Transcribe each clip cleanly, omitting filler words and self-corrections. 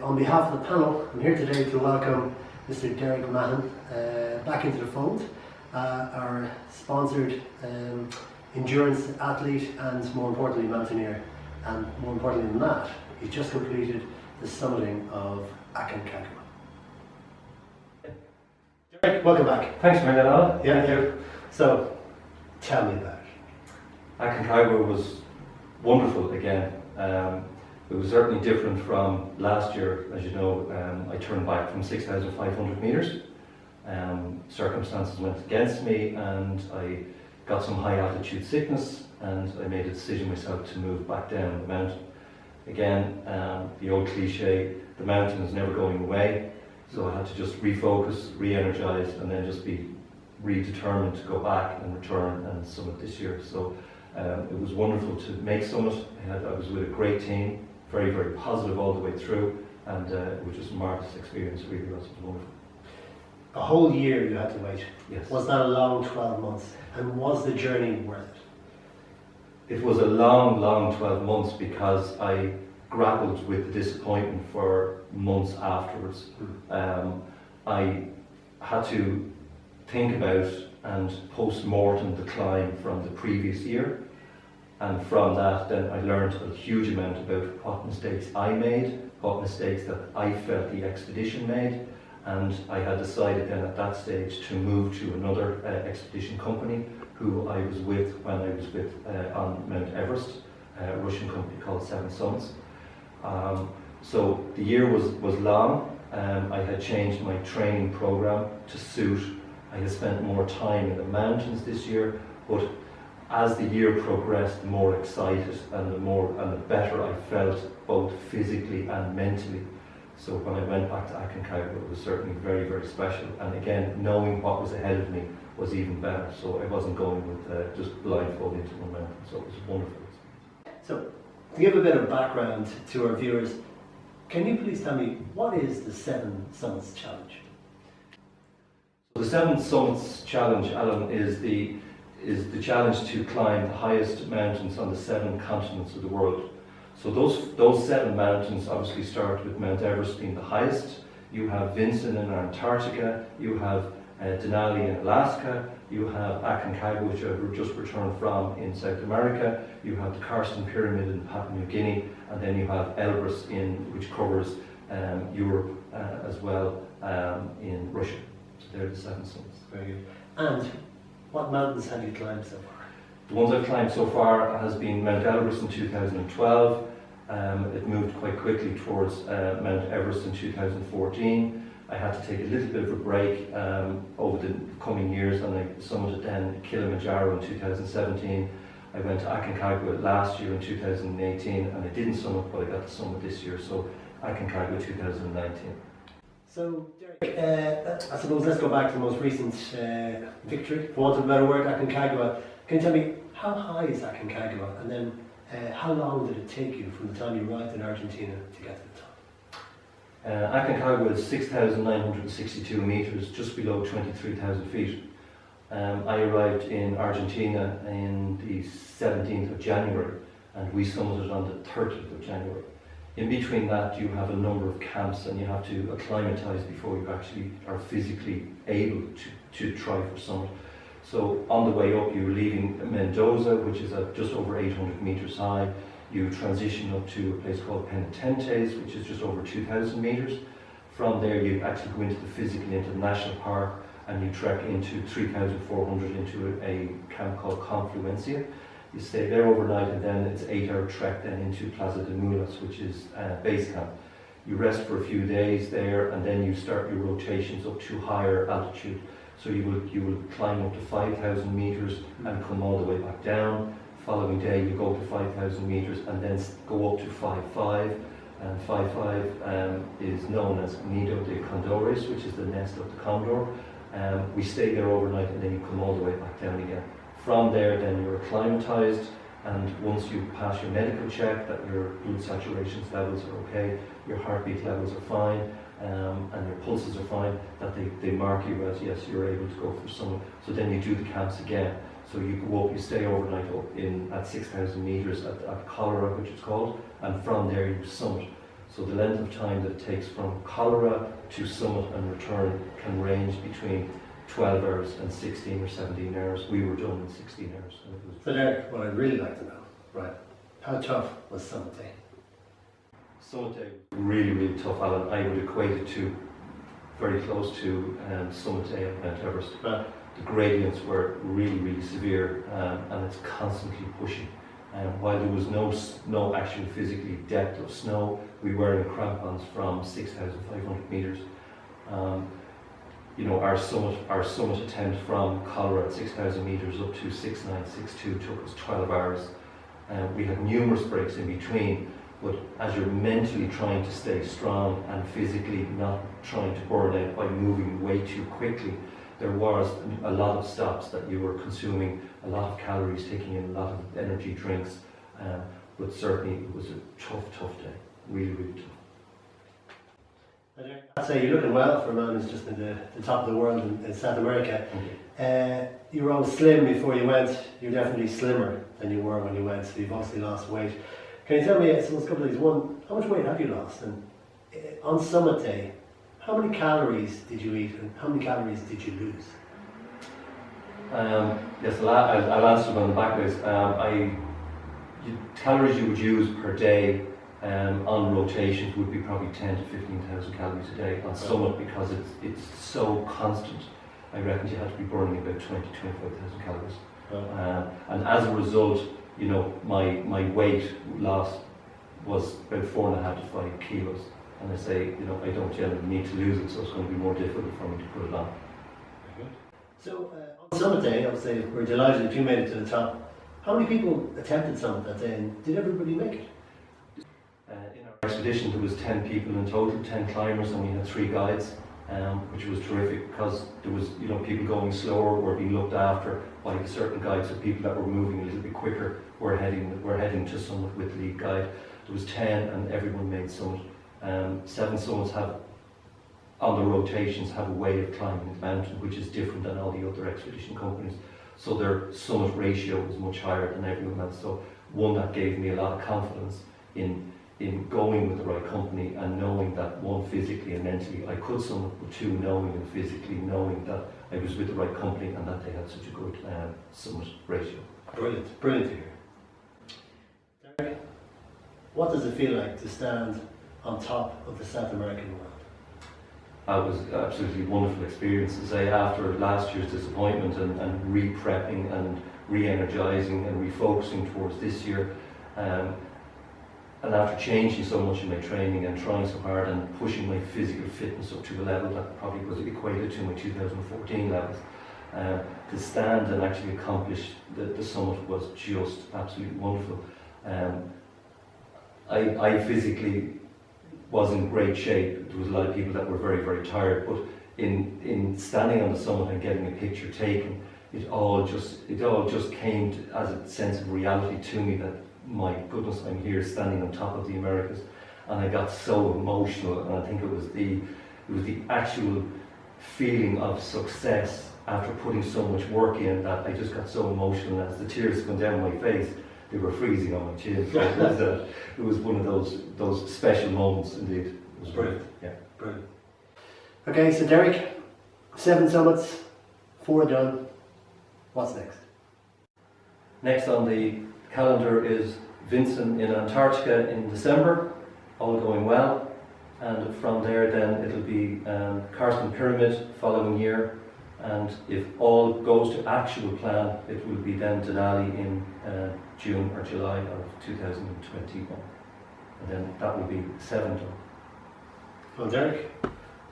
On behalf of the panel, I'm here today to welcome Mr. Derek Mahon back into the fold, our sponsored endurance athlete and, more importantly, mountaineer. And more importantly than that, he just completed the summiting of Aconcagua. Derek, welcome back. Thanks, Mariana. Yeah, thank you. So, tell me about it. Aconcagua was wonderful again. It was certainly different from last year. As you know, I turned back from 6,500 metres. Circumstances went against me and I got some high altitude sickness, and I made a decision myself to move back down the mountain. Again, the old cliche, the mountain is never going away, so I had to just refocus, re-energise, and then just be redetermined to go back and return and summit this year. So it was wonderful to make summit. I was with a great team, very, very positive all the way through, and it was just a marvellous experience, really. It was wonderful. A whole year you had to wait. Yes. Was that a long 12 months? And was the journey worth it? It was a long, long 12 months because I grappled with the disappointment for months afterwards. I had to think about and post-mortem the climb from the previous year, and from that then I learned a huge amount about what mistakes I made, what mistakes that I felt the expedition made, and I had decided then at that stage to move to another expedition company who I was with when I was with on Mount Everest, a Russian company called Seven Summits. So the year was long. I had changed my training program to suit. I had spent more time in the mountains this year, but as the year progressed, the more excited and the better I felt, both physically and mentally. So when I went back to Aconcagua, it was certainly very, very special. And again, knowing what was ahead of me was even better. So I wasn't going with just blindfold into the mountain. So it was wonderful. So, to give a bit of background to our viewers, can you please tell me, what is the Seven Summits Challenge? The Seven Summits Challenge, Alan, is the challenge to climb the highest mountains on the 7 continents of the world. So those 7 mountains obviously start with Mount Everest being the highest. You have Vinson in Antarctica, you have Denali in Alaska, you have Aconcagua, which I've just returned from, in South America, you have the Karsten Pyramid in Papua New Guinea, and then you have Elbrus which covers Europe as well, in Russia. So they're the 7 summits. Very good. And what mountains have you climbed so far? The ones I've climbed so far has been Mount Elbrus in 2012. It moved quite quickly towards Mount Everest in 2014. I had to take a little bit of a break over the coming years, and I summited then Kilimanjaro in 2017. I went to Aconcagua last year in 2018, and I didn't summit, but I got to summit this year, so Aconcagua 2019. So, Derek, I suppose let's go back to the most recent victory, for want of a better word, Aconcagua. Can you tell me, how high is Aconcagua, and then how long did it take you from the time you arrived in Argentina to get to the top? Aconcagua is 6,962 metres, just below 23,000 feet. I arrived in Argentina in the 17th of January, and we summited on the 30th of January. In between that, you have a number of camps, and you have to acclimatise before you actually are physically able to try for summit. So on the way up, you're leaving Mendoza, which is at just over 800 metres high. You transition up to a place called Penitentes, which is just over 2,000 metres. From there, you actually go physically into the national park, and you trek into 3,400 into a camp called Confluencia. You stay there overnight, and then it's an 8-hour trek then into Plaza de Mulas, which is base camp. You rest for a few days there, and then you start your rotations up to higher altitude. So you will climb up to 5,000 metres and come all the way back down. Following day you go to 5,000 metres and then go up to 5.5. And 5.5 is known as Nido de Condores, which is the nest of the condor. We stay there overnight, and then you come all the way back down again. From there then you're acclimatised, and once you pass your medical check that your blood saturations levels are okay, your heartbeat levels are fine, and your pulses are fine, that they mark you as, yes, you're able to go for summit. So then you do the camps again. So you go up, you stay overnight up at 6,000 metres at Cholera, which it's called, and from there you summit. So the length of time that it takes from Cholera to summit and return can range between 12 hours and 16 or 17 hours. We were done in 16 hours. And it was So Derek, what I'd really like to know, right, how tough was Summit Day? Summit Day was really, really tough, Alan. I would equate it to very close to Summit Day at Mount Everest. Right. The gradients were really, really severe, and it's constantly pushing. While there was no actual physically depth of snow, we were in crampons from 6,500 meters. You know, our summit attempt from Cholera at 6,000 meters up to 6,962 took us 12 hours. We had numerous breaks in between, but as you're mentally trying to stay strong and physically not trying to burn out by moving way too quickly, there was a lot of stops that you were consuming, a lot of calories, taking in a lot of energy drinks, but certainly it was a tough day, really, really tough. I'd say you're looking well for a man who's just in the top of the world in South America. You were always slim before you went. You're definitely slimmer than you were when you went, so you've obviously lost weight. Can you tell me, I suppose, a couple of things. One, how much weight have you lost? And on Summit Day, how many calories did you eat and how many calories did you lose? Yes, I'll answer them backwards. Calories you would use per day on rotations would be probably 10 to 15,000 calories a day. On Summit, because it's so constant, I reckon you had to be burning about 20 to 25,000 calories. And as a result, you know, my weight loss was about 4.5 to 5 kilos. And I say, you know, I don't generally need to lose it, so it's going to be more difficult for me to put it on. Very good. So on Summit Day, obviously, we're delighted that you made it to the top. How many people attempted Summit that day, and did everybody make it? In our expedition, there was 10 people in total, 10 climbers, and we had 3 guides, which was terrific because there was, you know, people going slower were being looked after by certain guides, so people that were moving a little bit quicker were heading to Summit with the lead guide. There was 10, and everyone made Summit. 7 summits on the rotations have a way of climbing the mountain which is different than all the other expedition companies, so their summit ratio was much higher than everyone else. So one, that gave me a lot of confidence in going with the right company and knowing that, one, physically and mentally I could summit, but 2, knowing and physically knowing that I was with the right company and that they had such a good summit ratio. Brilliant, brilliant to hear. Derek, what does it feel like to stand on top of the South American world? It was an absolutely wonderful experience to say, after last year's disappointment and re-prepping and re-energising and refocusing towards this year, and after changing so much in my training and trying so hard and pushing my physical fitness up to a level that probably was equated to my 2014 levels, to stand and actually accomplish the summit was just absolutely wonderful. I physically was in great shape. There was a lot of people that were very, very tired, but in standing on the summit and getting a picture taken, it all just came to, as a sense of reality to me that, my goodness, I'm here standing on top of the Americas. And I got so emotional, and I think it was the actual feeling of success after putting so much work in that I just got so emotional, and as the tears come down my face, they were freezing on my chin. So it was one of those special moments indeed. It was brilliant. Yeah. Brilliant. Okay, so Derek, 7 summits, 4 done. What's next? Next on the calendar is Vinson in Antarctica in December, all going well. And from there then it'll be Carson Pyramid following year. And if all goes to actual plan, it will be then Denali in June or July of 2021. And then that will be 7 done. Well, Derek,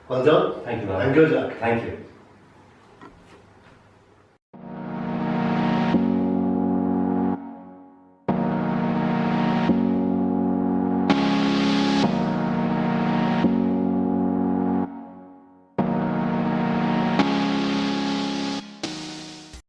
well done. Thank you, Alan. And good luck. Thank you.